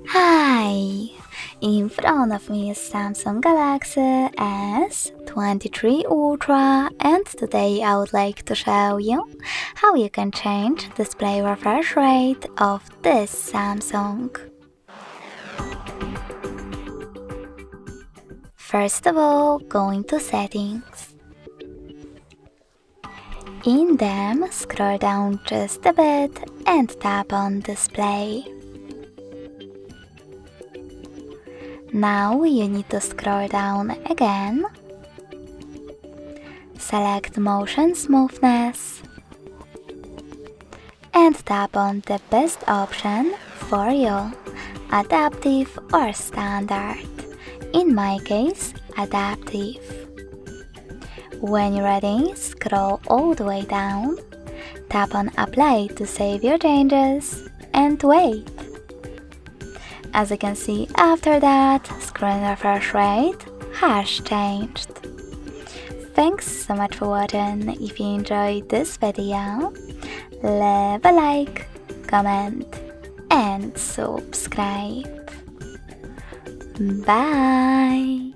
Hi! In front of me is Samsung Galaxy S23 Ultra, and today I would like to show you how you can change display refresh rate of this Samsung. First of all, go into settings. In them, scroll down just a bit and tap on display. Now you need to scroll down again, select Motion Smoothness, and tap on the best option for you, Adaptive or Standard. In my case, Adaptive. When you're ready, scroll all the way down, tap on Apply to save your changes, and wait. As you can see, after that, screen refresh rate has changed. Thanks so much for watching. If you enjoyed this video, leave a like, comment, and subscribe. Bye!